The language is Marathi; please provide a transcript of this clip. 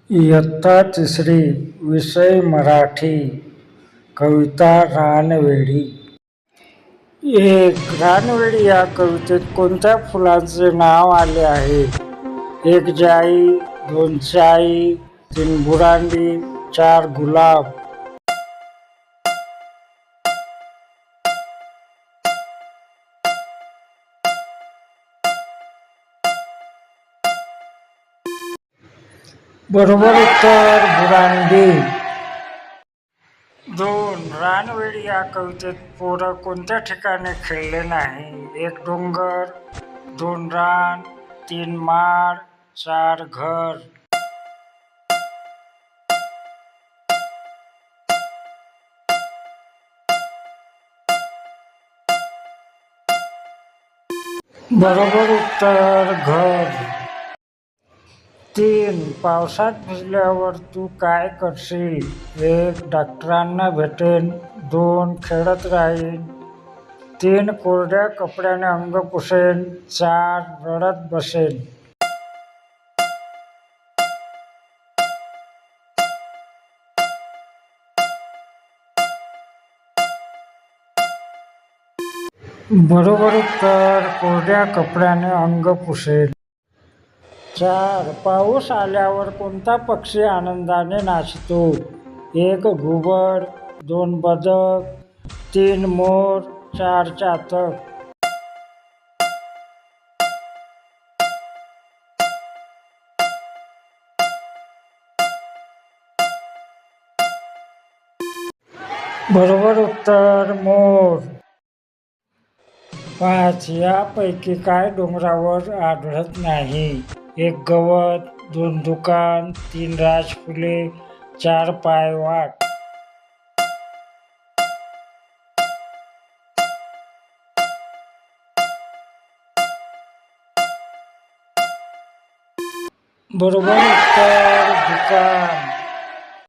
इयत्ता तिसरी, विषय मराठी. कविता रानवेळी. एक. रानवेळी या कवितेत कोणत्या फुलांचे नाव आले आहे? 1 जाई, 2 चाई, 3 बुरांडी, 4 गुलाब. बरोबर उत्तर बुरांडी. 2. रानवेळी या कवितेत पोरं कोणत्या ठिकाणी खेळले नाही? 1 डोंगर, 2 रान, 3 माड, 4 घर. बरोबर उत्तर घर. 3. पावसात भिजल्यावर तू काय करशील? 1 डॉक्टरांना भेटेन, 2 खेळत राहीन, 3 कोरड्या कपड्याने अंग पुसेन, 4 रडत बसेन. बरोबर उत्तर कोरड्या कपड्याने अंग पुसेन. 4. पाऊस आल्यावर कोणता पक्षी आनंदाने नाचतो? 1 घुबड, 2 बदक, 3 मोर, 4 चातक. बरोबर उत्तर मोर. 5. यापैकी काय डोंगरावर आढळत नाही? 1 गवत, 2 दुकान, 3 राजफुले, 4 पायवाट. बरोबर उत्तर दुकान.